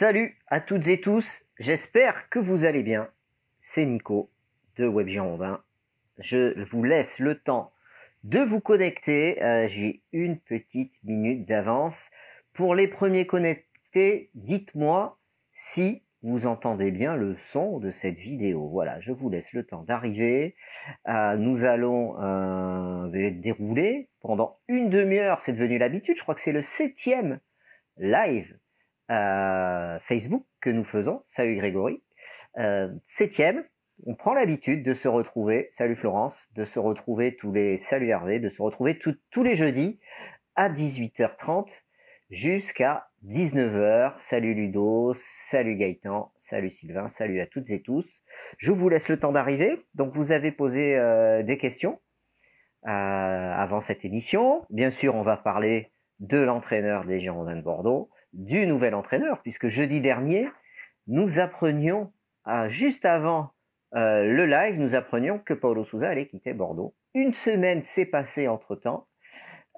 Salut à toutes et tous, j'espère que vous allez bien. C'est Nico de Web Girondin. Je vous laisse le temps de vous connecter. J'ai une petite minute d'avance. Pour les premiers connectés, dites-moi si vous entendez bien le son de cette vidéo. Voilà, je vous laisse le temps d'arriver. Nous allons dérouler pendant une demi-heure. C'est devenu l'habitude. Je crois que c'est le 7e live Facebook que nous faisons. Salut Grégory. 7e, on prend l'habitude de se retrouver, salut Florence, de se retrouver salut Hervé, de se retrouver tous les jeudis à 18h30 jusqu'à 19h. Salut Ludo, salut Gaëtan, salut Sylvain, salut à toutes et tous. Je vous laisse le temps d'arriver. Donc vous avez posé des questions avant cette émission. Bien sûr, on va parler de l'entraîneur des Girondins de Bordeaux, du nouvel entraîneur, puisque jeudi dernier, nous apprenions, juste avant le live, nous apprenions que Paulo Sousa allait quitter Bordeaux. Une semaine s'est passée entre-temps,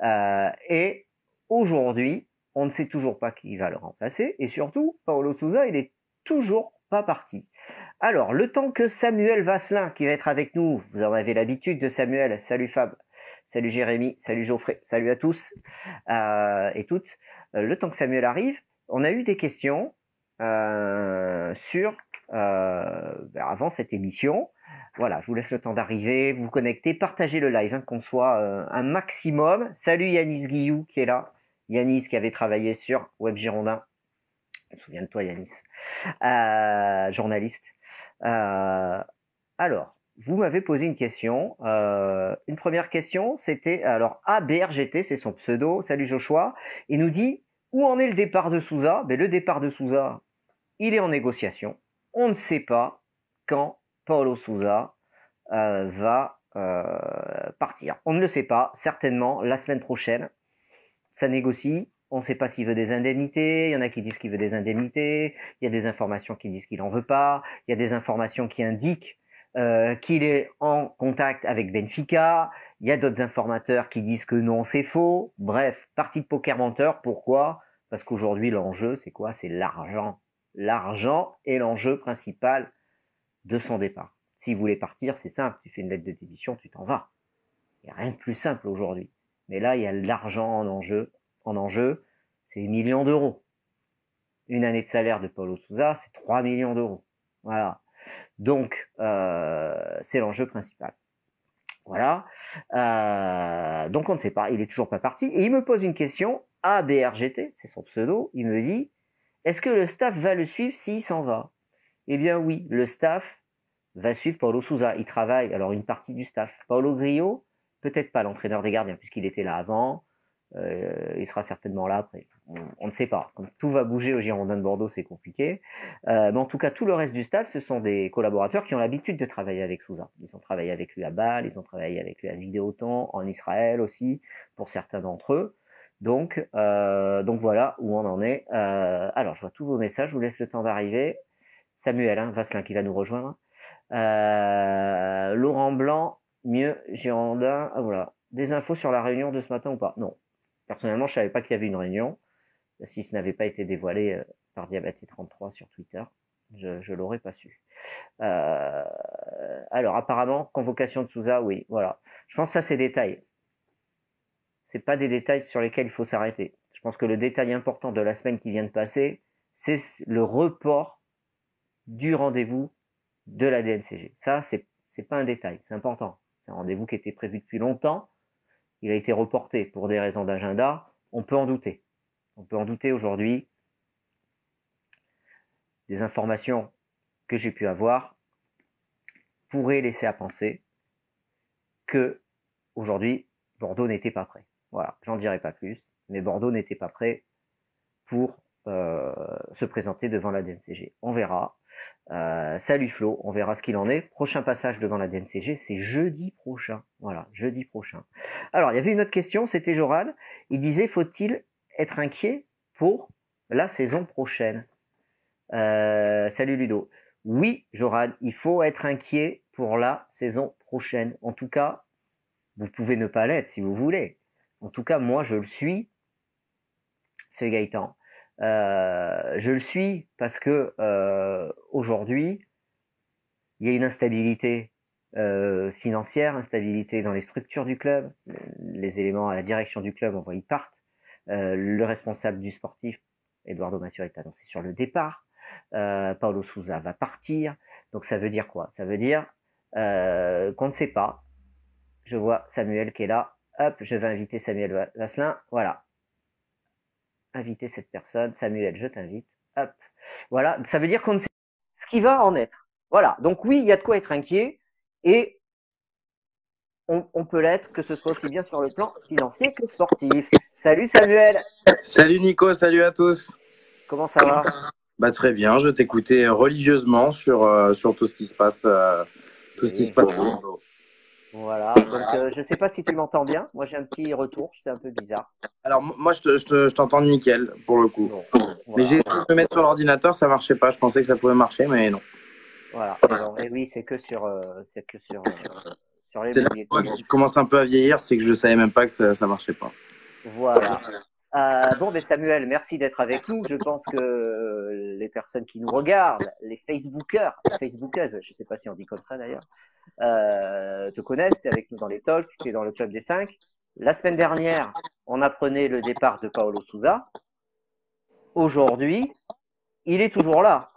et aujourd'hui, on ne sait toujours pas qui va le remplacer, et surtout, Paulo Sousa, il est toujours pas parti. Alors, le temps que Samuel Vasselin, qui va être avec nous, vous en avez l'habitude de Samuel, salut Fab, salut Jérémy, salut Geoffrey, salut à tous et toutes. Le temps que Samuel arrive, on a eu des questions avant cette émission. Voilà, je vous laisse le temps d'arriver, vous connecter, partagez le live, qu'on soit un maximum. Salut Yanis Guillou qui est là. Yanis qui avait travaillé sur Web Girondin. Je me souviens de toi Yanis. Journaliste. Alors, vous m'avez posé une question. Une première question, c'était alors ABRGT, c'est son pseudo. Salut Joshua. Il nous dit où en est le départ de Sousa? Le départ de Sousa, il est en négociation. On ne sait pas quand Paulo Sousa va partir. On ne le sait pas. Certainement la semaine prochaine. Ça négocie. On ne sait pas s'il veut des indemnités. Il y en a qui disent qu'il veut des indemnités. Il y a des informations qui disent qu'il en veut pas. Il y a des informations qui indiquent qu'il est en contact avec Benfica. Il y a d'autres informateurs qui disent que non, c'est faux. Bref, partie de poker menteur. Pourquoi? Parce qu'aujourd'hui, l'enjeu, c'est quoi? C'est l'argent. L'argent est l'enjeu principal de son départ. S'il voulait partir, c'est simple. Tu fais une lettre de démission, tu t'en vas. Il n'y a rien de plus simple aujourd'hui. Mais là, il y a l'argent en enjeu. C'est millions d'euros. Une année de salaire de Paulo Sousa, c'est 3 millions d'euros. Voilà. Donc, c'est l'enjeu principal. Voilà. Donc, on ne sait pas. Il est toujours pas parti. Et il me pose une question. ABRGT, c'est son pseudo. Il me dit, est-ce que le staff va le suivre s'il s'en va? Eh bien oui, le staff va suivre Paulo Sousa. Il travaille, alors une partie du staff. Paulo Grillo, peut-être pas l'entraîneur des gardiens, puisqu'il était là avant. Il sera certainement là après. On ne sait pas. Comme tout va bouger au Girondin de Bordeaux, c'est compliqué. Mais en tout cas, tout le reste du staff, ce sont des collaborateurs qui ont l'habitude de travailler avec Sousa. Ils ont travaillé avec lui à Bâle, ils ont travaillé avec lui à Vidéoton, en Israël aussi, pour certains d'entre eux. Donc voilà où on en est. Alors, je vois tous vos messages, je vous laisse le temps d'arriver. Samuel Vasselin qui va nous rejoindre. Laurent Blanc, mieux Girondin. Ah voilà. Des infos sur la réunion de ce matin ou pas? Non. Personnellement, je savais pas qu'il y avait une réunion, si ce n'avait pas été dévoilé par Diabaté33 sur Twitter. Je l'aurais pas su. Alors, apparemment, convocation de Sousa, oui, voilà. Je pense que ça, c'est détail. C'est pas des détails sur lesquels il faut s'arrêter. Je pense que le détail important de la semaine qui vient de passer, c'est le report du rendez-vous de la DNCG. Ça, c'est pas un détail, c'est important. C'est un rendez-vous qui était prévu depuis longtemps. Il a été reporté pour des raisons d'agenda. On peut en douter. On peut en douter aujourd'hui. Des informations que j'ai pu avoir pourraient laisser à penser que aujourd'hui Bordeaux n'était pas prêt. Voilà, j'en dirai pas plus, mais Bordeaux n'était pas prêt pour se présenter devant la DNCG. On verra. Salut Flo, on verra ce qu'il en est. Prochain passage devant la DNCG, c'est jeudi prochain. Voilà, jeudi prochain. Alors, il y avait une autre question, c'était Joran. Il disait, faut-il être inquiet pour la saison prochaine? Salut Ludo. Oui, Joran, il faut être inquiet pour la saison prochaine. En tout cas, vous pouvez ne pas l'être si vous voulez. En tout cas, moi, je le suis. C'est Gaëtan. Je le suis parce que aujourd'hui, il y a une instabilité financière, instabilité dans les structures du club. Les éléments à la direction du club, on voit, ils partent. Le responsable du sportif, Eduardo Massio, est annoncé sur le départ. Paulo Sousa va partir. Donc ça veut dire quoi? Ça veut dire qu'on ne sait pas. Je vois Samuel qui est là. Hop, je vais inviter Samuel Vasselin. Voilà. Inviter cette personne. Samuel, je t'invite. Hop. Voilà. Ça veut dire qu'on ne sait pas ce qui va en être. Voilà. Donc oui, il y a de quoi être inquiet. Et on peut l'être, que ce soit aussi bien sur le plan financier que sportif. Salut Samuel. Salut Nico, salut à tous. Comment ça va? Bah, très bien, je t'écoutais religieusement sur tout ce qui se passe, tout ce qui se Oui. passe au Bordeaux. Voilà. Donc je sais pas si tu m'entends bien. Moi j'ai un petit retour, c'est un peu bizarre. Alors moi je t'entends nickel pour le coup. Bon, Mais j'ai voilà. essayé de me mettre sur l'ordinateur, ça marchait pas. Je pensais que ça pouvait marcher, mais non. Voilà. Et non. Et oui, sur les C'est là bouyers. que je commence un peu à vieillir, c'est que je savais même pas que ça marchait pas. Voilà. Bon, ben Samuel, merci d'être avec nous. Je pense que les personnes qui nous regardent, les Facebookers et Facebookeuses, je ne sais pas si on dit comme ça d'ailleurs, te connaissent. Tu es avec nous dans les talks, tu es dans le club des 5. La semaine dernière, on apprenait le départ de Paulo Sousa. Aujourd'hui, il est toujours là.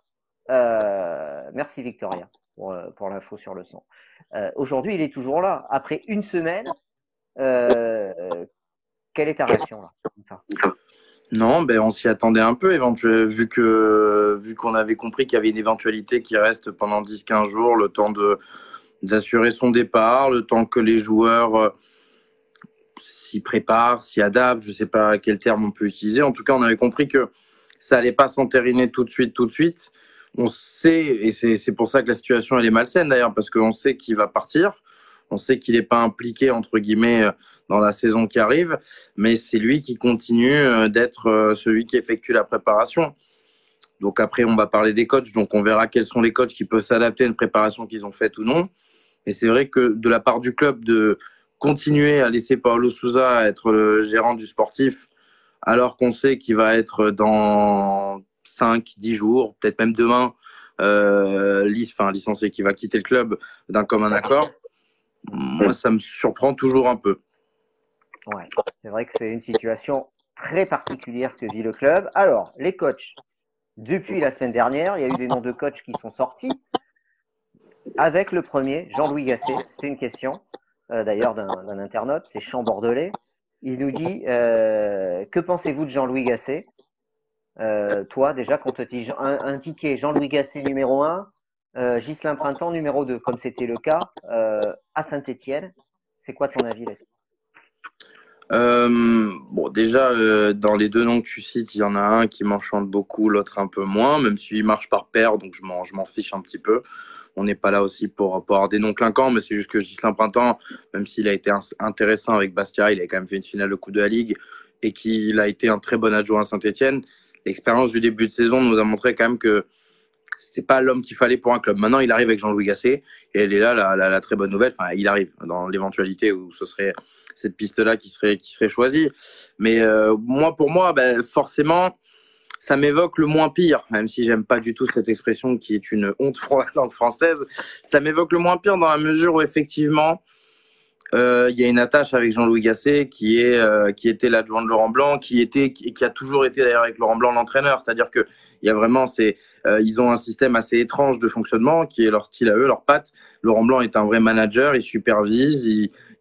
Merci Victoria pour l'info sur le son. Aujourd'hui, il est toujours là. Après une semaine, quelle est ta réaction là comme ça? Non, ben on s'y attendait un peu, vu qu'on avait compris qu'il y avait une éventualité qui reste pendant 10-15 jours, le temps d'assurer son départ, le temps que les joueurs s'y préparent, s'y adaptent, je ne sais pas quel terme on peut utiliser. En tout cas, on avait compris que ça allait pas s'entériner tout de suite, tout de suite. On sait, et c'est pour ça que la situation elle est malsaine d'ailleurs, parce qu'on sait qu'il va partir, on sait qu'il n'est pas impliqué entre guillemets dans la saison qui arrive, mais c'est lui qui continue d'être celui qui effectue la préparation. Donc après, on va parler des coachs, donc on verra quels sont les coachs qui peuvent s'adapter à une préparation qu'ils ont faite ou non. Et c'est vrai que de la part du club de continuer à laisser Paulo Sousa être le gérant du sportif, alors qu'on sait qu'il va être dans 5-10 jours, peut-être même demain, licencié, qui va quitter le club d'un commun accord, moi, ça me surprend toujours un peu. Ouais, c'est vrai que c'est une situation très particulière que vit le club. Alors, les coachs, depuis la semaine dernière, il y a eu des noms de coachs qui sont sortis. Avec le premier, Jean-Louis Gasset, c'était une question d'ailleurs d'un internaute, c'est Champ Bordelais. Il nous dit que pensez-vous de Jean-Louis Gasset? Toi, déjà, quand tu dit indiqué Jean-Louis Gasset numéro 1, Ghislain Printemps numéro 2, comme c'était le cas à Saint-Étienne. C'est quoi ton avis là-dessus? Bon, déjà, dans les deux noms que tu cites, il y en a un qui m'enchante beaucoup, l'autre un peu moins, même s'il marche par paire, donc je m'en fiche un petit peu. On n'est pas là aussi pour avoir des noms clinquants, mais c'est juste que Ghislain Printemps, même s'il a été intéressant avec Bastia, il a quand même fait une finale de Coupe de la Ligue et qu'il a été un très bon adjoint à Saint-Etienne. L'expérience du début de saison nous a montré quand même que c'était pas l'homme qu'il fallait pour un club. Maintenant, il arrive avec Jean-Louis Gasset et elle est là la très bonne nouvelle. Enfin, il arrive dans l'éventualité où ce serait cette piste-là qui serait choisie. Mais pour moi, ben, forcément, ça m'évoque le moins pire, même si j'aime pas du tout cette expression qui est une honte pour la langue française. Ça m'évoque le moins pire dans la mesure où effectivement, il y a une attache avec Jean-Louis Gasset qui était l'adjoint de Laurent Blanc, qui a toujours été d'ailleurs avec Laurent Blanc l'entraîneur. C'est-à-dire que il y a vraiment ils ont un système assez étrange de fonctionnement qui est leur style à eux, leur patte. Laurent Blanc est un vrai manager, il supervise,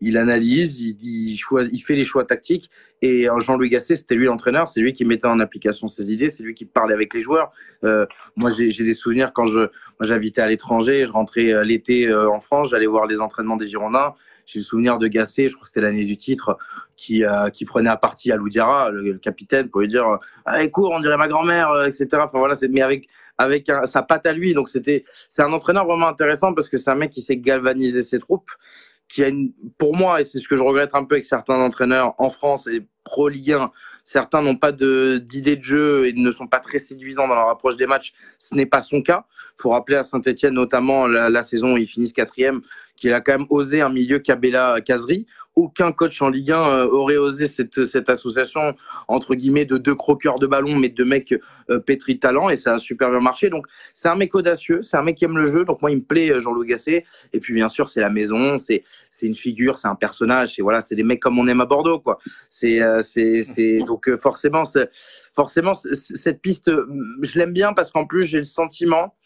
il analyse, il fait les choix tactiques. Et Jean-Louis Gasset, c'était lui l'entraîneur, c'est lui qui mettait en application ses idées, c'est lui qui parlait avec les joueurs. Moi, j'ai des souvenirs quand j'habitais à l'étranger, je rentrais l'été en France, j'allais voir les entraînements des Girondins. J'ai le souvenir de Gasset, je crois que c'était l'année du titre, qui prenait à partie Alou Diarra, le capitaine, pour lui dire allez, cours, on dirait ma grand-mère, etc. Enfin voilà, mais avec sa patte à lui. Donc c'est un entraîneur vraiment intéressant parce que c'est un mec qui sait galvaniser ses troupes, pour moi, et c'est ce que je regrette un peu avec certains entraîneurs en France et pro Ligue 1, certains n'ont pas d'idée de jeu et ne sont pas très séduisants dans leur approche des matchs. Ce n'est pas son cas. Il faut rappeler à Saint-Etienne, notamment la saison où ils finissent quatrième, qu'il a quand même osé un milieu Cabella-Cazerie. Aucun coach en Ligue 1 aurait osé cette association, entre guillemets, de deux croqueurs de ballon, mais de mecs pétris de talent, et ça a super bien marché. Donc, c'est un mec audacieux, c'est un mec qui aime le jeu. Donc, moi, il me plaît, Jean-Louis Gasset. Et puis, bien sûr, c'est la maison, c'est une figure, c'est un personnage. Et voilà, c'est des mecs comme on aime à Bordeaux, quoi. Donc, forcément, cette piste, je l'aime bien parce qu'en plus, j'ai le sentiment,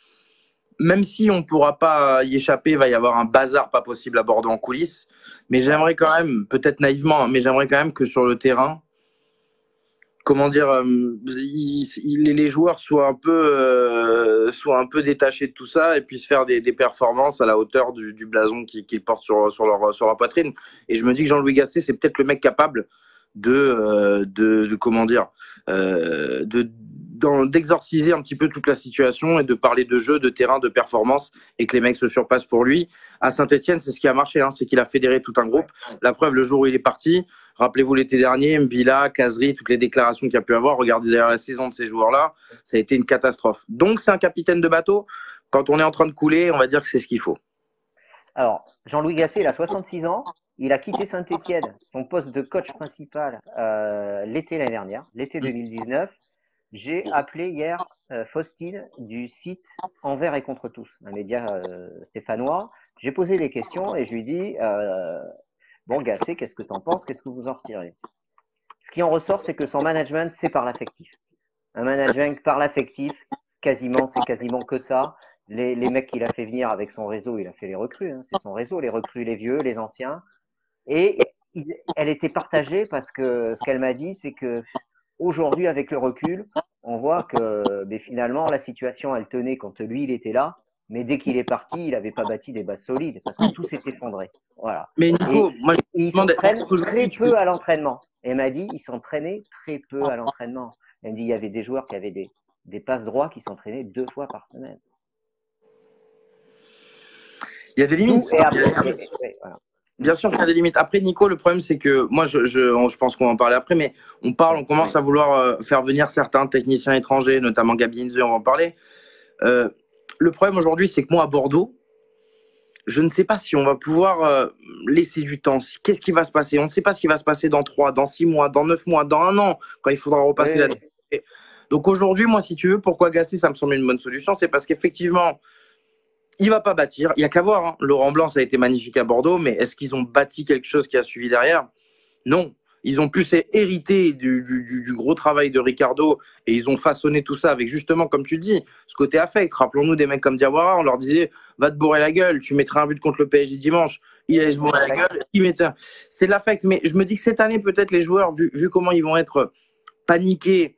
même si on ne pourra pas y échapper, il va y avoir un bazar pas possible à Bordeaux en coulisses. Mais j'aimerais quand même, peut-être naïvement, mais j'aimerais quand même que sur le terrain, comment dire, les joueurs soient un peu détachés de tout ça et puissent faire des performances à la hauteur du blason qu'ils portent sur leur poitrine. Et je me dis que Jean-Louis Gasset, c'est peut-être le mec capable comment dire, d'exorciser un petit peu toute la situation et de parler de jeu, de terrain, de performance et que les mecs se surpassent pour lui. À Saint-Etienne, c'est ce qui a marché, hein, c'est qu'il a fédéré tout un groupe. La preuve, le jour où il est parti, rappelez-vous l'été dernier, Mbila, Cazerie, toutes les déclarations qu'il y a pu avoir, regardez derrière la saison de ces joueurs-là, ça a été une catastrophe. Donc c'est un capitaine de bateau. Quand on est en train de couler, on va dire que c'est ce qu'il faut. Alors, Jean-Louis Gasset, il a 66 ans. Il a quitté Saint-Etienne, son poste de coach principal, l'été l'année dernière, l'été 2019. J'ai appelé hier Faustine du site Envers et contre tous, un média stéphanois. J'ai posé des questions et je lui ai dit bon, Gasset, qu'est-ce que tu en penses? Qu'est-ce que vous en retirez? Ce qui en ressort, c'est que son management, c'est par l'affectif. Un management par l'affectif, c'est quasiment que ça. Les mecs qu'il a fait venir avec son réseau, il a fait les recrues. Hein, c'est son réseau, les recrues, les vieux, les anciens. Et elle était partagée parce que ce qu'elle m'a dit, c'est que aujourd'hui, avec le recul, on voit que finalement, la situation, elle tenait quand lui, il était là. Mais dès qu'il est parti, il n'avait pas bâti des bases solides parce que tout s'est effondré. Voilà. Mais Nico, moi, il s'entraîne très peu à l'entraînement. Elle m'a dit, il s'entraînait très peu à l'entraînement. Elle me dit, il y avait des joueurs qui avaient des passes droits qui s'entraînaient 2 fois par semaine. Il y a des limites. Bien sûr qu'il y a des limites. Après, Nico, le problème, c'est que moi, je pense qu'on va en parler après, mais on commence à vouloir faire venir certains techniciens étrangers, notamment Gabi Inze, on va en parler. Le problème aujourd'hui, c'est que moi, à Bordeaux, je ne sais pas si on va pouvoir laisser du temps. Qu'est-ce qui va se passer? On ne sait pas ce qui va se passer dans 3, dans 6 mois, dans 9 mois, dans 1 an, quand il faudra repasser la. Donc aujourd'hui, moi, si tu veux, pourquoi Gasset, ça me semble une bonne solution, c'est parce qu'effectivement, il va pas bâtir. Il n'y a qu'à voir. Hein. Laurent Blanc, ça a été magnifique à Bordeaux, mais est-ce qu'ils ont bâti quelque chose qui a suivi derrière? Non. Ils ont plus hérité du gros travail de Ricardo et ils ont façonné tout ça avec justement, comme tu dis, ce côté affect. Rappelons-nous des mecs comme Diawara, on leur disait va te bourrer la gueule, tu mettras un but contre le PSG dimanche, il allait se bourrer la gueule, il mettait. C'est de l'affect. Mais je me dis que cette année, peut-être les joueurs, vu comment ils vont être paniqués,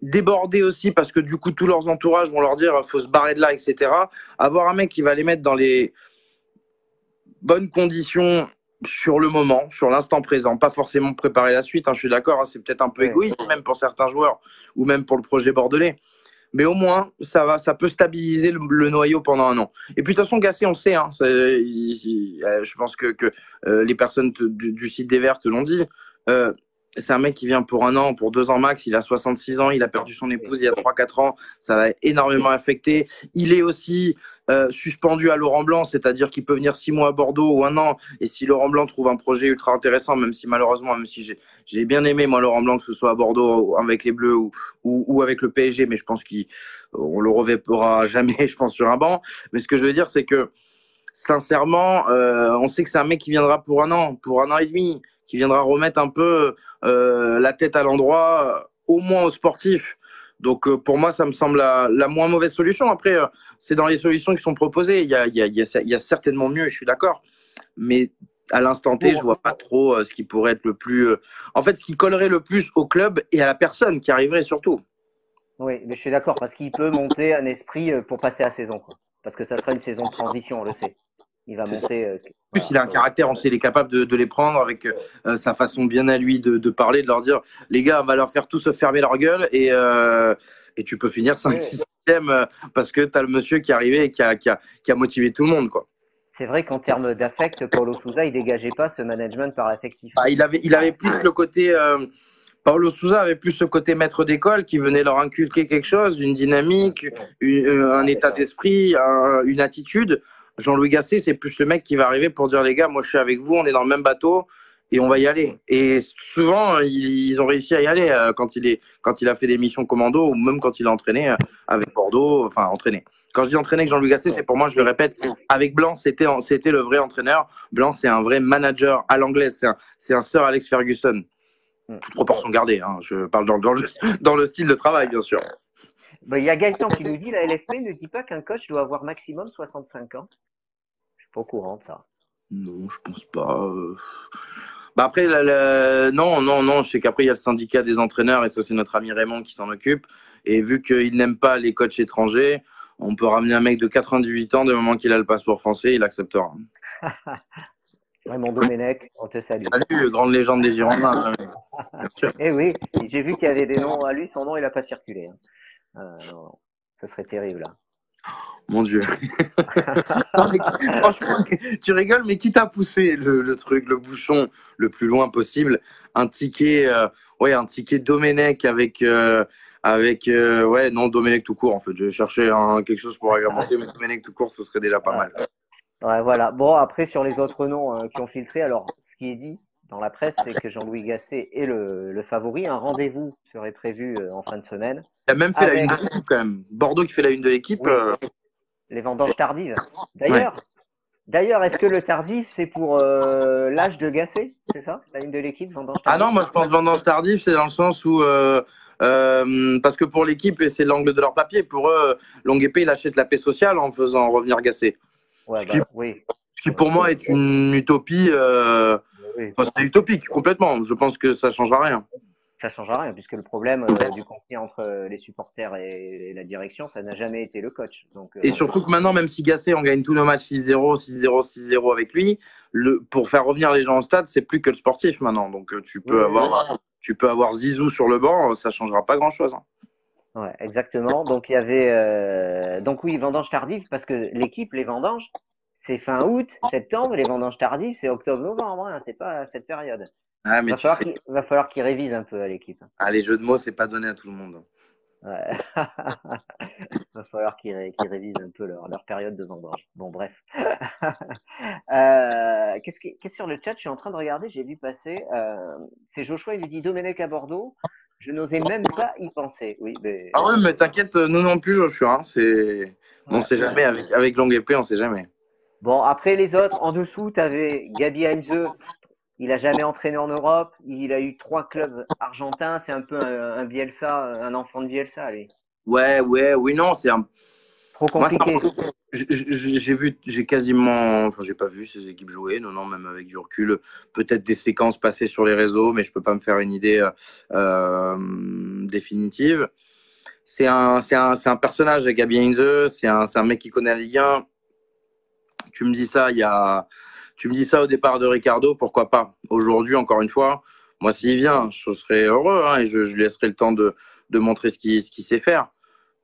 débordés aussi parce que du coup tous leurs entourages vont leur dire faut se barrer de là, etc. Avoir un mec qui va les mettre dans les bonnes conditions sur le moment, sur l'instant présent, pas forcément préparer la suite, hein, je suis d'accord, hein, c'est peut-être un peu égoïste même pour certains joueurs ou même pour le projet bordelais, mais au moins ça peut stabiliser le noyau pendant 1 an. Et puis de toute façon Gasset, on sait, hein, je pense que les personnes du site des Verts te l'ont dit, c'est un mec qui vient pour 1 an, pour 2 ans max. Il a 66 ans, il a perdu son épouse il y a 3-4 ans. Ça l'a énormément affecté. Il est aussi suspendu à Laurent Blanc, c'est-à-dire qu'il peut venir 6 mois à Bordeaux ou 1 an. Et si Laurent Blanc trouve un projet ultra intéressant, même si malheureusement, même si j'ai bien aimé moi Laurent Blanc, que ce soit à Bordeaux avec les Bleus ou avec le PSG, mais je pense qu'on le reverra jamais, je pense, sur un banc. Mais ce que je veux dire, c'est que sincèrement, on sait que c'est un mec qui viendra pour 1 an, pour 1 an et demi, qui viendra remettre un peu la tête à l'endroit, au moins aux sportifs. Donc pour moi, ça me semble la moins mauvaise solution. Après, c'est dans les solutions qui sont proposées. Il y a certainement mieux, je suis d'accord. Mais à l'instant T, je vois pas trop ce qui pourrait être le plus... en fait, ce qui collerait le plus au club et à la personne qui arriverait surtout. Oui, mais je suis d'accord, parce qu'il peut monter un esprit pour passer la saison. Quoi. Parce que ça sera une saison de transition, on le sait. Il va monter. En plus, il a un caractère, on sait, il est capable de les prendre avec sa façon bien à lui de parler, de leur dire les gars, on va leur faire tous fermer leur gueule et tu peux finir 5, 6, 7e parce que tu as le monsieur qui est arrivé et qui a motivé tout le monde, quoi. C'est vrai qu'en termes d'affect, Paulo Sousa, il dégageait pas ce management par affectif. Ah, il avait plus le côté. Paulo Sousa avait plus ce côté maître d'école qui venait leur inculquer quelque chose, une dynamique, un état d'esprit, une attitude. Jean-Louis Gasset, c'est plus le mec qui va arriver pour dire les gars, moi je suis avec vous, on est dans le même bateau et on va y aller. Et souvent, ils ont réussi à y aller quand il a fait des missions commando ou même quand il a entraîné avec Bordeaux, enfin entraîné. Quand je dis entraîné avec Jean-Louis Gasset, c'est pour moi, je le répète, avec Blanc, c'était le vrai entraîneur. Blanc, c'est un vrai manager à l'anglaise, c'est un Sir Alex Ferguson. Toute proportion gardée, hein. Je parle dans le style de travail, bien sûr. Il y a Gaëtan qui nous dit la LFP ne dit pas qu'un coach doit avoir maximum 65 ans. Je suis pas au courant de ça. Non, je pense pas. Bah après, non. Je sais qu'après, il y a le syndicat des entraîneurs et ça, c'est notre ami Raymond qui s'en occupe. Et vu qu'il n'aime pas les coachs étrangers, on peut ramener un mec de 98 ans, du moment qu'il a le passeport français, il acceptera. Raymond Domenech, on te salue. Salut, grande légende des Girondins. Bien sûr. Eh oui, j'ai vu qu'il y avait des noms à lui, son nom, il n'a pas circulé. Non, ce serait terrible. Mon Dieu. Non, mais, franchement, tu rigoles, mais qui t'a poussé le truc, le bouchon le plus loin possible? Un ticket, un ticket Domenech avec, non, Domenech tout court, en fait. Je cherchais quelque chose pour agrémenter, mais Domenech tout court, ce serait déjà pas mal. Ouais, voilà. Bon, après, sur les autres noms qui ont filtré, alors, ce qui est dit dans la presse, c'est que Jean-Louis Gasset est le favori. Un rendez-vous serait prévu en fin de semaine. Il a même fait la une de l'équipe, quand même. Bordeaux qui fait la une de l'équipe. Oui, les vendanges tardives. D'ailleurs, est-ce que le tardif, c'est pour l'âge de Gasset? C'est ça, la une de l'équipe, vendange tardive? Ah non, moi, je pense vendange tardive, c'est dans le sens où... parce que pour l'équipe, c'est l'angle de leur papier. Pour eux, Longue Épée, il achète la paix sociale en faisant revenir Gasset. Ouais, ce qui pour moi est une utopie. C'est utopique complètement. Je pense que ça ne changera rien. Ça ne changera rien, puisque le problème du conflit entre les supporters et la direction, ça n'a jamais été le coach. Donc, et surtout que maintenant, même si Gasset, on gagne tous nos matchs 6-0, 6-0, 6-0 avec lui, pour faire revenir les gens au stade, c'est plus que le sportif maintenant. Donc tu peux avoir Zizou sur le banc, ça ne changera pas grand-chose. Hein. Ouais, exactement. Donc il y avait vendanges tardives, parce que l'équipe, les vendanges, c'est fin août, septembre, les vendanges tardives, c'est octobre-novembre, hein, c'est pas cette période. Ah, mais va falloir qu'ils révisent un peu à l'équipe. Ah, les jeux de mots, c'est pas donné à tout le monde. Ouais. Va falloir qu'ils révisent un peu leur période de vendange. Bon, bref. Qu'est-ce qui est sur le chat? Je suis en train de regarder, j'ai vu passer. C'est Joshua, il lui dit Domenech à Bordeaux. Je n'osais même pas y penser. Oui, mais... Ah ouais, mais t'inquiète, nous non plus, Joshua. On sait jamais, avec Longue Épée, on sait jamais. Bon, après les autres, en dessous, tu avais Gabi Heinze. Il a jamais entraîné en Europe. Il a eu 3 clubs argentins. C'est un peu un Bielsa, un enfant de Bielsa, lui. Oui, non, c'est trop compliqué. J'ai quasiment, j'ai pas vu ces équipes jouer, non, même avec du recul, peut-être des séquences passées sur les réseaux, mais je peux pas me faire une idée définitive. C'est un personnage, Gabi Heinze, c'est un mec qui connaît la Ligue 1. Tu me dis ça au départ de Ricardo, pourquoi pas? Aujourd'hui, encore une fois, moi, s'il vient, je serais heureux et je lui laisserai le temps de montrer ce qu'il sait faire.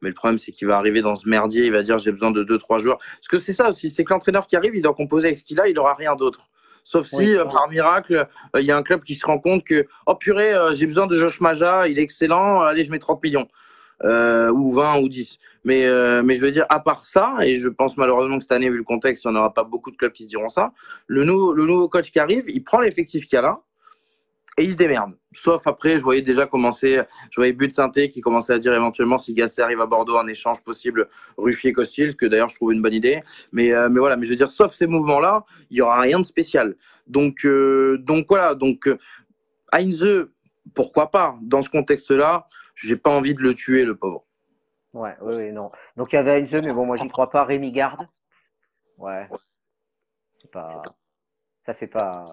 Mais le problème, c'est qu'il va arriver dans ce merdier, il va dire j'ai besoin de 2-3 joueurs. Parce que c'est ça aussi, c'est que l'entraîneur qui arrive, il doit composer avec ce qu'il a, il n'aura rien d'autre. Sauf si, par miracle, il y a un club qui se rend compte que oh purée, j'ai besoin de Josh Maja, il est excellent, allez, je mets 30 millions. Ou 20 ou 10. Mais je veux dire, à part ça, et je pense malheureusement que cette année, vu le contexte, il n'y en aura pas beaucoup de clubs qui se diront ça, le nouveau coach qui arrive, il prend l'effectif qu'il y a là, et il se démerde. Sauf après, je voyais déjà commencer, je voyais But Sainté qui commençait à dire éventuellement si Gasset arrive à Bordeaux en échange possible Ruffier-Costil, ce que d'ailleurs je trouve une bonne idée. Mais voilà, mais je veux dire, sauf ces mouvements-là, il n'y aura rien de spécial. Donc voilà, Heinze, pourquoi pas? Dans ce contexte-là, j'ai pas envie de le tuer, le pauvre. Ouais, oui, non. Donc il y avait Heinze, mais bon, moi j'y crois pas. Rémi Garde. Ouais. C'est pas. Ça fait pas.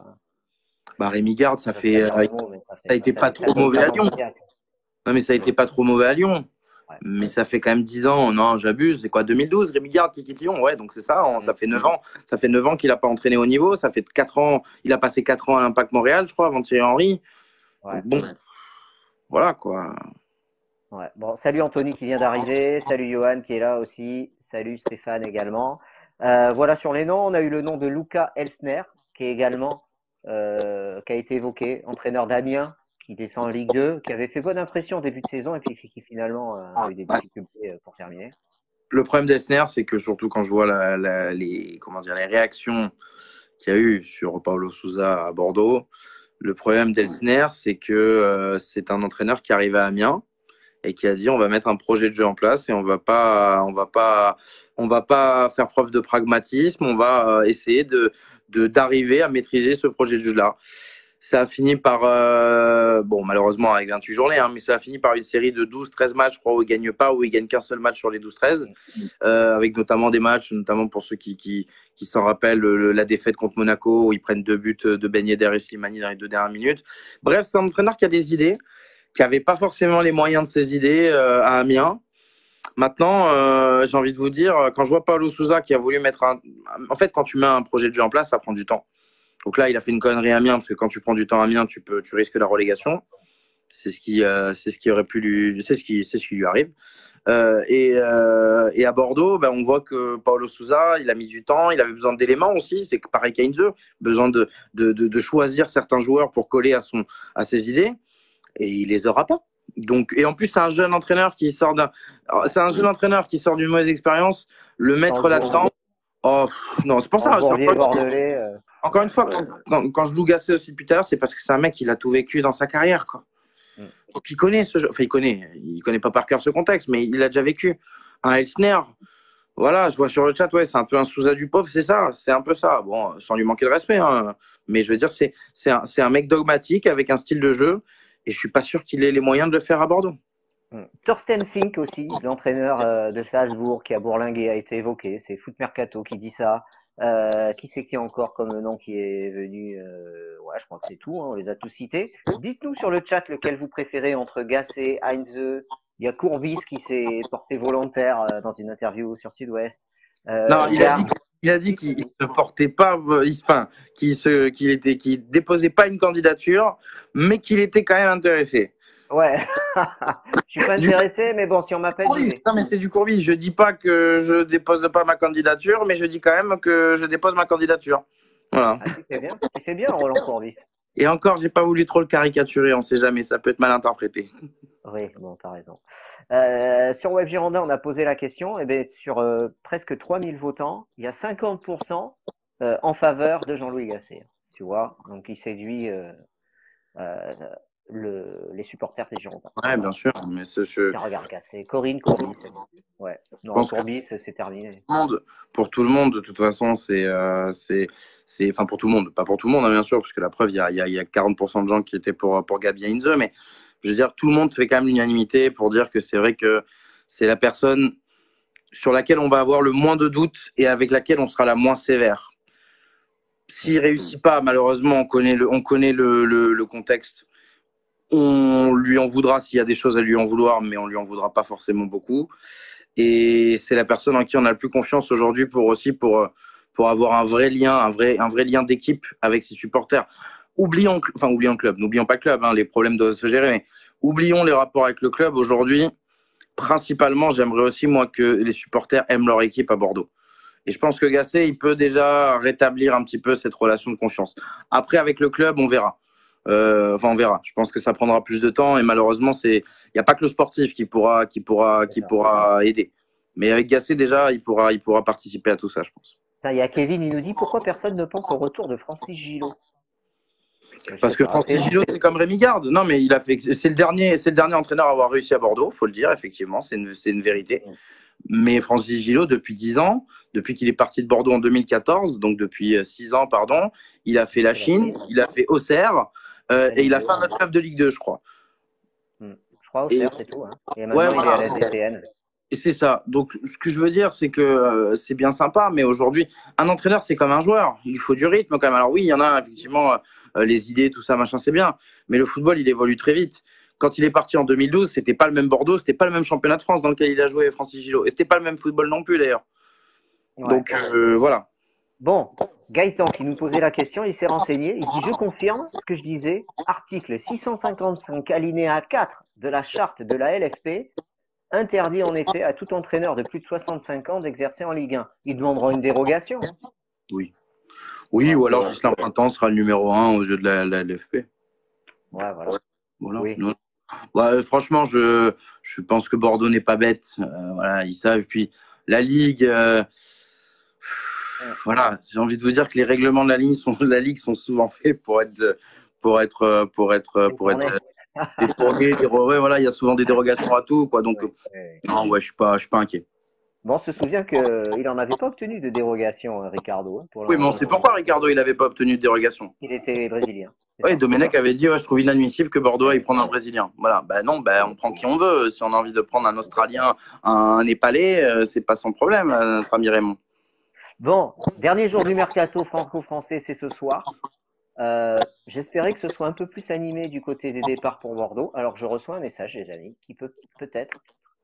Bah, Rémi Garde, ça a été pas trop mauvais à Lyon. Non, mais ça a été pas trop mauvais à Lyon. Ouais. Mais ça fait quand même 10 ans. Non, j'abuse. C'est quoi, 2012, Rémi Garde qui quitte Lyon? Ouais, donc c'est ça. Ça fait 9 ans. Ça fait 9 ans qu'il n'a pas entraîné au niveau. Ça fait 4 ans. Il a passé 4 ans à l'Impact Montréal, je crois, avant Thierry Henry. Ouais. Bon, voilà quoi. Ouais. Bon, salut Anthony qui vient d'arriver. Salut Johan qui est là aussi. Salut Stéphane également. Voilà, sur les noms, on a eu le nom de Luca Elsner, qui est également qui a été évoqué, entraîneur d'Amiens, qui descend en Ligue 2, qui avait fait bonne impression au début de saison et puis qui finalement a eu des difficultés pour terminer. Le problème d'Elsner, c'est que surtout quand je vois comment dire, les réactions qu'il y a eu sur Paulo Sousa à Bordeaux, le problème d'Elsner, c'est que c'est un entraîneur qui arrive à Amiens et qui a dit on va mettre un projet de jeu en place et on va pas faire preuve de pragmatisme, on va essayer d'arriver à maîtriser ce projet de jeu là. Ça a fini par, bon, malheureusement avec 28 journées, hein, mais ça a fini par une série de 12-13 matchs, je crois, où ils ne gagnent pas, où ils gagnent qu'un seul match sur les 12-13, avec notamment des matchs, notamment pour ceux qui s'en rappellent, la défaite contre Monaco, où ils prennent 2 buts de Ben Yedder et Slimani dans les 2 dernières minutes. Bref, c'est un entraîneur qui a des idées, qui n'avait pas forcément les moyens de ses idées à Amiens. Maintenant, j'ai envie de vous dire, quand je vois Paulo Sousa qui a voulu mettre un... En fait, quand tu mets un projet de jeu en place, ça prend du temps. Donc là, il a fait une connerie à Amiens, parce que quand tu prends du temps à Amiens, tu risques la relégation. C'est ce qui aurait pu lui, c'est ce qui lui arrive. Et à Bordeaux, ben, on voit que Paulo Sousa, il a mis du temps, il avait besoin d'éléments aussi. C'est pareil qu'Heinze, besoin de choisir certains joueurs pour coller à ses idées, et il les aura pas. Donc, et en plus, c'est un jeune entraîneur qui sort d'une mauvaise expérience. Le mettre là-dedans, oh non, c'est pour ça. Encore une fois, quand je loue Gasset aussi depuis tout à l'heure, c'est parce que c'est un mec qui a tout vécu dans sa carrière, quoi. Donc il connaît ce jeu. Enfin, il connaît pas par cœur ce contexte, mais il l'a déjà vécu. Un Elsner, voilà, je vois sur le chat, ouais, c'est un peu un Sousa du pauvre, c'est ça, c'est un peu ça. Bon, sans lui manquer de respect, hein. Mais je veux dire, c'est un mec dogmatique avec un style de jeu, et je suis pas sûr qu'il ait les moyens de le faire à Bordeaux. Thorsten Fink aussi, l'entraîneur de Salzbourg qui a bourlingué, a été évoqué. C'est Foot Mercato qui dit ça. Qui c'est qui a encore comme nom qui est venu ouais, je crois que c'est tout, hein, on les a tous cités. Dites-nous sur le chat lequel vous préférez entre Gasset, Heinze. Il y a Courbis qui s'est porté volontaire dans une interview sur Sud-Ouest. Non, il a dit qu'il ne portait pas, qu'il déposait pas une candidature, mais qu'il était quand même intéressé. Ouais, je suis pas intéressé, mais bon, si on m'appelle. Non, mais c'est du Courbis. Je dis pas que je dépose pas ma candidature, mais je dis quand même que je dépose ma candidature. Voilà. Ah, tu fais bien, Roland Courbis. Et encore, j'ai pas voulu trop le caricaturer, on sait jamais, ça peut être mal interprété. Oui, bon, t'as raison. Sur Web Girondin, on a posé la question, et bien sur presque 3000 votants, il y a 50% en faveur de Jean-Louis Gasset. Tu vois, donc il séduit les supporters des Girondins. Ouais, bien sûr. Mais regarde, Gasset, Corinne Courbis. Ouais, non, Courbis, c'est terminé. Pour tout le monde, de toute façon, enfin pour tout le monde, pas pour tout le monde, hein, bien sûr, parce que la preuve, il y a 40% de gens qui étaient pour Gabi Heinze, mais je veux dire, tout le monde fait quand même l'unanimité pour dire que c'est vrai que c'est la personne sur laquelle on va avoir le moins de doutes et avec laquelle on sera la moins sévère. S'il réussit pas, malheureusement, on connaît le contexte. On lui en voudra s'il y a des choses à lui en vouloir, mais on lui en voudra pas forcément beaucoup. Et c'est la personne en qui on a le plus confiance aujourd'hui pour avoir un vrai lien, un vrai lien d'équipe avec ses supporters. Oublions le club, n'oublions pas le club, hein, les problèmes doivent se gérer, mais oublions les rapports avec le club aujourd'hui. Principalement, j'aimerais aussi, moi, que les supporters aiment leur équipe à Bordeaux. Et je pense que Gasset, il peut déjà rétablir un petit peu cette relation de confiance. Après, avec le club, on verra. On verra. Je pense que ça prendra plus de temps et malheureusement, il n'y a pas que le sportif qui pourra aider. Mais avec Gasset, déjà, il pourra participer à tout ça, je pense. Il y a Kevin, il nous dit pourquoi personne ne pense au retour de Francis Gillot. Parce que Francis Gillot, c'est comme Rémi Garde. Non, mais c'est le dernier entraîneur à avoir réussi à Bordeaux, faut le dire, effectivement, c'est une vérité. Mais Francis Gillot, depuis 10 ans, depuis qu'il est parti de Bordeaux en 2014, donc depuis 6 ans, pardon, il a fait la Chine, il a fait Auxerre, et il a fait un autre club de Ligue 2, je crois. Je crois Auxerre, c'est tout. Hein. Et maintenant, il est à la DTN. Et c'est ça. Donc, ce que je veux dire, c'est que c'est bien sympa, mais aujourd'hui, un entraîneur, c'est comme un joueur. Il faut du rythme quand même. Alors oui, il y en a effectivement les idées, tout ça, machin, c'est bien. Mais le football, il évolue très vite. Quand il est parti en 2012, c'était pas le même Bordeaux, c'était pas le même championnat de France dans lequel il a joué, Francis Gillot. Et c'était pas le même football non plus, d'ailleurs. Ouais. Donc, voilà. Bon, Gaëtan qui nous posait la question, il s'est renseigné. Il dit, je confirme ce que je disais. Article 655 alinéa 4 de la charte de la LFP interdit en effet à tout entraîneur de plus de 65 ans d'exercer en Ligue 1. Il demandera une dérogation. Oui. Oui, ou alors Gislain Printemps sera le numéro 1 aux yeux de la LFP. Ouais, voilà. Oui. Ouais, franchement, je pense que Bordeaux n'est pas bête. Voilà, ils savent. Puis la Ligue, voilà, j'ai envie de vous dire que les règlements de la Ligue sont souvent faits pour être détournés, ouais, voilà, il y a souvent des dérogations à tout, quoi. Donc, non, ouais, je suis pas inquiet. Bon, on se souvient qu'il n'en avait pas obtenu de dérogation, Ricardo, pour Oui, mais on sait pourquoi Ricardo, il n'avait pas obtenu de dérogation. Il était brésilien. Oui, Domenech avait dit, ouais, je trouve inadmissible que Bordeaux aille prendre un Brésilien. Voilà, ben non, on prend qui on veut. Si on a envie de prendre un Australien, un Népalais, c'est pas son problème, notre ami Raymond. Bon, dernier jour du mercato franco-français, c'est ce soir. J'espérais que ce soit un peu plus animé du côté des départs pour Bordeaux. Alors je reçois un message, les amis, qui peut peut-être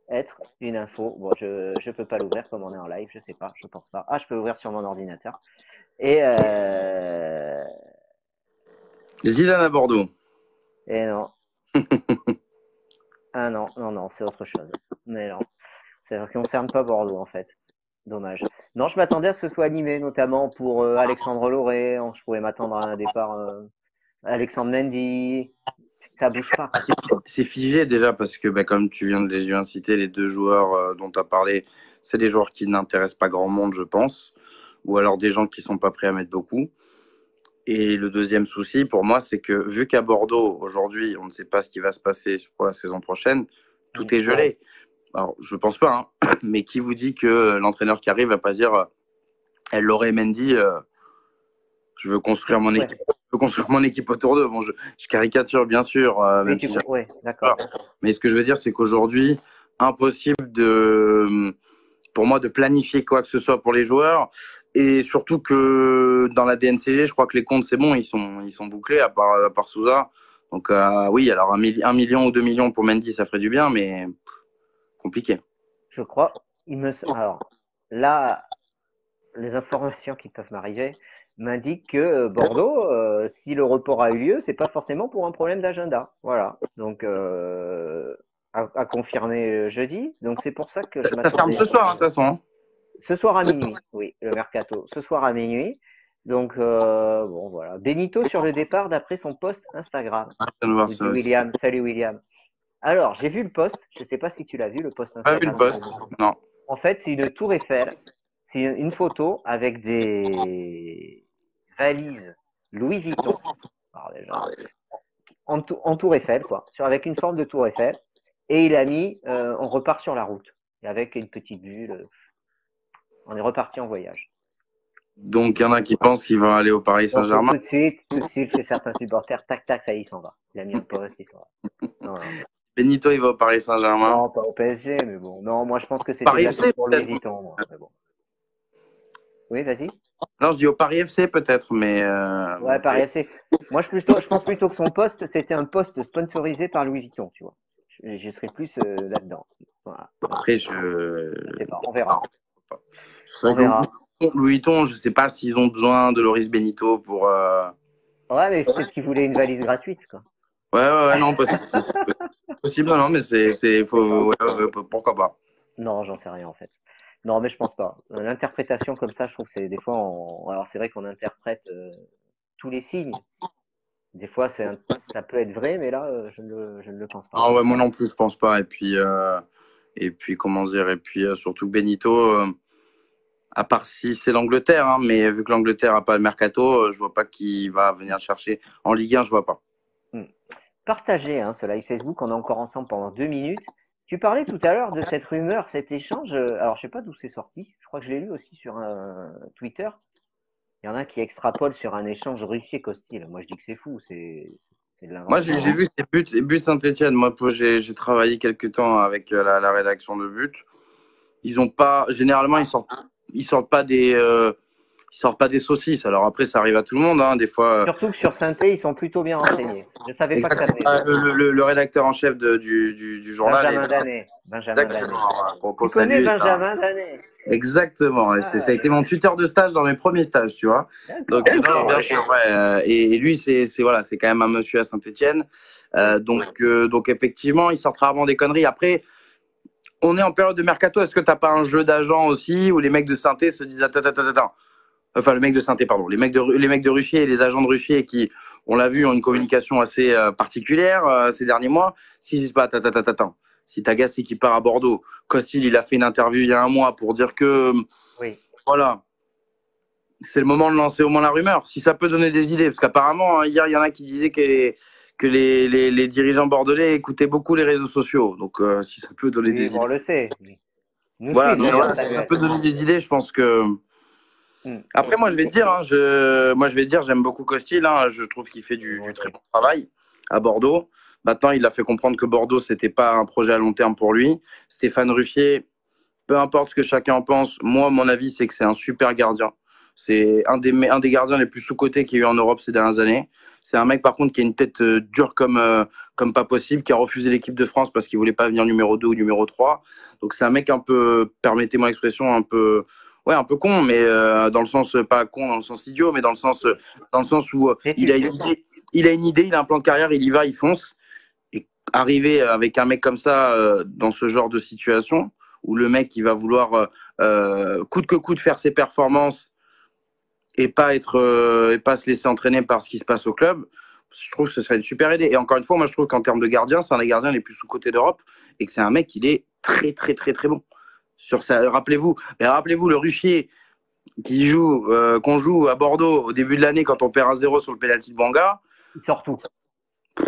être une info. Bon, je peux pas l'ouvrir comme on est en live, je sais pas, je pense pas. Ah, je peux l'ouvrir sur mon ordinateur. Et Zidane à Bordeaux. et non. Ah non, c'est autre chose. Mais non, ça ne concerne pas Bordeaux en fait. Dommage. Non, je m'attendais à ce que ce soit animé, notamment pour Alexandre Loré. Je pouvais m'attendre à un départ Alexandre Mendy. Ça bouge pas. C'est figé déjà parce que, comme tu viens de les citer, les deux joueurs dont tu as parlé, c'est des joueurs qui n'intéressent pas grand monde, je pense, ou alors des gens qui sont pas prêts à mettre beaucoup. Et le deuxième souci pour moi, c'est que vu qu'à Bordeaux, aujourd'hui, on ne sait pas ce qui va se passer pour la saison prochaine, tout est gelé. Alors, je pense pas, hein, mais qui vous dit que l'entraîneur qui arrive va pas dire Loré Mendy, je veux construire mon équipe. Je veux construire mon équipe autour d'eux. Bon, je caricature bien sûr. Mais d'accord. Mais ce que je veux dire, c'est qu'aujourd'hui, impossible pour moi de planifier quoi que ce soit pour les joueurs. Et surtout que dans la DNCG, je crois que les comptes, c'est bon, ils sont bouclés, à part Souza. Donc oui, alors 1 million ou 2 millions pour Mendy, ça ferait du bien, mais compliqué. Je crois. Alors, là, les informations qui peuvent m'arriver m'indiquent que Bordeaux, si le report a eu lieu, c'est pas forcément pour un problème d'agenda. Voilà. Donc, à confirmer jeudi. Donc, c'est pour ça que je m'attendais. Ça ferme ce soir, de toute façon. Ce soir à minuit, oui, le mercato. Ce soir à minuit. Donc, bon, voilà. Benito sur le départ d'après son post Instagram. William. Salut, William. Alors, j'ai vu le post. Je ne sais pas si tu l'as vu, le post Instagram. Pas vu le post, non. En fait, c'est une tour Eiffel. C'est une photo avec des valises Louis Vuitton. Alors, déjà, en tour Eiffel, quoi. Avec une forme de tour Eiffel. Et il a mis, on repart sur la route. Et avec une petite bulle. On est reparti en voyage. Donc, il y en a qui pensent qu'il va aller au Paris Saint-Germain. Tout de suite, chez certains supporters, tac, tac, ça y est, il s'en va. Il a mis un post, il s'en va. Non. Benito, il va au Paris Saint-Germain. Non, pas au PSG, mais bon. Non, moi, je pense que c'était Paris FC, pour Louis Vuitton. Mais bon. Oui, vas-y. Non, je dis au Paris FC peut-être, mais. Ouais, Paris FC. Moi, je pense plutôt que son poste, c'était un poste sponsorisé par Louis Vuitton, tu vois. Je serais plus là-dedans. Voilà. Après, je sais pas, on verra. On verra. Louis Vuitton, je sais pas s'ils ont besoin de Loris Benito pour. Ouais, mais c'est peut-être qu'ils voulaient une valise gratuite, quoi. Ouais, non, possible, non, mais pourquoi pas. Non, j'en sais rien en fait. Non, mais je pense pas. L'interprétation comme ça, je trouve que c'est des fois, alors c'est vrai qu'on interprète tous les signes. Des fois, ça peut être vrai, mais là, je ne le pense pas. Ah ouais, moi non plus, je pense pas. Et puis comment dire, surtout Benito, à part si c'est l'Angleterre, hein, mais vu que l'Angleterre n'a pas le mercato, je vois pas qui va venir le chercher. En Ligue 1, je vois pas. Partagez ce live Facebook, on est encore ensemble pendant 2 minutes. Tu parlais tout à l'heure de cette rumeur, cet échange. Alors, je sais pas d'où c'est sorti. Je crois que je l'ai lu aussi sur Twitter. Il y en a qui extrapolent sur un échange Ruffier-Costil. Moi, je dis que c'est fou. C'est de l'invention. Moi, j'ai vu ces buts Saint-Etienne. Moi, j'ai travaillé quelques temps avec la rédaction de buts. Ils ont pas. Généralement, ils sortent pas des saucisses. Alors après, ça arrive à tout le monde, hein, des fois. Surtout que sur Saint-Etienne, ils sont plutôt bien renseignés. Je savais pas que ça venait. Le rédacteur en chef du journal. Benjamin Danet. Exactement. Tu connais Benjamin Danet. Exactement. Ça a été mon tuteur de stage dans mes premiers stages, tu vois. Donc, bien sûr. Ouais. Et lui, c'est quand même un monsieur à Saint-Etienne. Donc, effectivement, il sort rarement des conneries. Après, on est en période de mercato. Est-ce que tu n'as pas un jeu d'agents aussi où les mecs de Saint-Etienne se disent attends. Enfin, le mec de Saint-Etienne, pardon. Les mecs de Ruffier et les agents de Ruffier qui, on l'a vu, ont une communication assez particulière ces derniers mois. S'ils disent pas attends. si Tagas qui part à Bordeaux. Costil, il a fait une interview il y a un mois pour dire que, Oui. voilà, c'est le moment de lancer au moins la rumeur. Si ça peut donner des idées, parce qu'apparemment, hier, il y en a qui disaient que les dirigeants bordelais écoutaient beaucoup les réseaux sociaux. Donc, si ça peut donner Oui, des bon, on idées. le sait. Oui. Nous Voilà, suivent non, mais d'ailleurs, voilà, si ça Samuel. peut donner des idées, je pense que. Hmm. Après, moi, je vais te dire, hein, moi, je vais te dire, j'aime beaucoup Costil. Hein, je trouve qu'il fait Moi du très aussi. bon travail à Bordeaux. Maintenant, il a fait comprendre que Bordeaux, c'était pas un projet à long terme pour lui. Stéphane Ruffier, peu importe ce que chacun en pense, moi, mon avis, c'est que c'est un super gardien. C'est un des gardiens les plus sous-cotés qu'il y a eu en Europe ces dernières années. C'est un mec, par contre, qui a une tête dure comme pas possible, qui a refusé l'équipe de France parce qu'il voulait pas venir numéro 2 ou numéro 3. Donc, c'est un mec un peu, permettez-moi l'expression, un peu, ouais, un peu con, mais dans le sens, pas con dans le sens idiot, mais dans le sens où Têtu. il a une idée, il a un plan de carrière, il y va, il fonce. Et arriver avec un mec comme ça dans ce genre de situation, où le mec il va vouloir coûte que coûte faire ses performances et pas se laisser entraîner par ce qui se passe au club, je trouve que ce serait une super idée. Et encore une fois, moi je trouve qu'en termes de gardien, c'est un des gardiens les plus sous-cotés d'Europe et que c'est un mec qui est très très très très bon. Sur ça, rappelez-vous le Ruffier qu'on joue à Bordeaux au début de l'année quand on perd 1-0 sur le penalty de Banga. Il sort tout. Il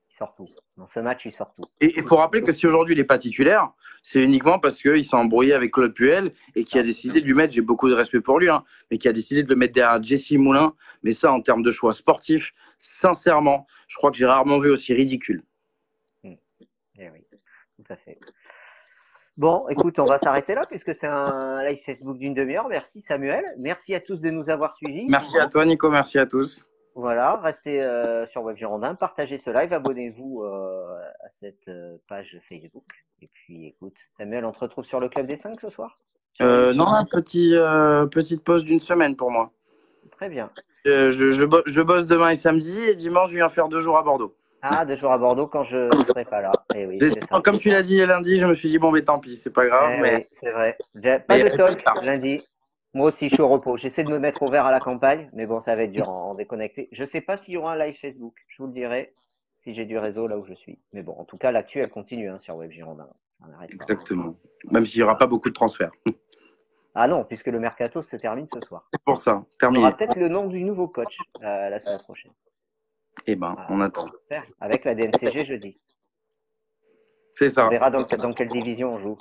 sort tout. Dans ce match, il sort tout. Et il faut rappeler que si aujourd'hui il n'est pas titulaire, c'est uniquement parce qu'il s'est embrouillé avec Claude Puel et qui a décidé de lui mettre, j'ai beaucoup de respect pour lui, hein, mais qui a décidé de le mettre derrière Jesse Moulin. Mais ça, en termes de choix sportifs, sincèrement, je crois que j'ai rarement vu aussi ridicule. Eh oui, tout à fait. Bon, écoute, on va s'arrêter là puisque c'est un live Facebook d'une demi-heure. Merci Samuel. Merci à tous de nous avoir suivis. Merci à toi, Nico. Merci à tous. Voilà, restez sur Web Girondin, partagez ce live, abonnez-vous à cette page Facebook. Et puis écoute, Samuel, on te retrouve sur le Club des 5 ce soir sur YouTube. Non, petite pause d'une semaine pour moi. Très bien. Je bosse demain et samedi et dimanche, je viens faire 2 jours à Bordeaux. Ah, 2 jours à Bordeaux quand je ne serai pas là. Eh oui, c'est ça. Comme tu l'as dit lundi, je me suis dit, bon, mais tant pis, c'est pas grave. Eh Mais, oui, c'est vrai. Pas mais de talk lundi. Moi aussi, je suis au repos. J'essaie de me mettre au vert à la campagne, mais bon, ça va être dur en déconnecté. Je sais pas s'il y aura un live Facebook. Je vous le dirai si j'ai du réseau là où je suis. Mais bon, en tout cas, l'actu, elle continue hein, sur Web Girondin. On n'arrête pas. Exactement. Même s'il n'y aura pas beaucoup de transferts. Ah non, puisque le mercato se termine ce soir. C'est pour ça. On Terminé. aura peut-être le nom du nouveau coach la semaine prochaine. Eh ben, on attend. Avec la DNCG jeudi. C'est ça. On verra dans quelle division on joue.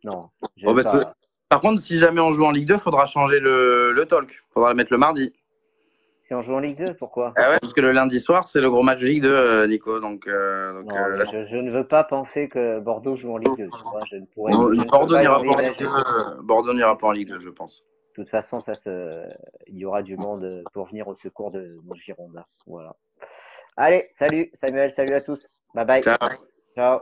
Non, Oh, bah, pas. par contre, si jamais on joue en Ligue 2, il faudra changer le talk. Il faudra le mettre le mardi. Si on joue en Ligue 2, pourquoi? Ah ouais, parce que le lundi soir, c'est le gros match de Ligue 2, Nico. Non, mais je ne veux pas penser que Bordeaux joue en Ligue 2. Tu vois, je ne pourrais, non, je ne peux Bordeaux pas n'ira pas en l'envisager. Ligue 2. Bordeaux n'ira pas en Ligue 2, je pense. De toute façon, il y aura du monde pour venir au secours de nos Girondins. Voilà. Allez, salut Samuel, salut à tous. Bye bye. Ciao. Ciao.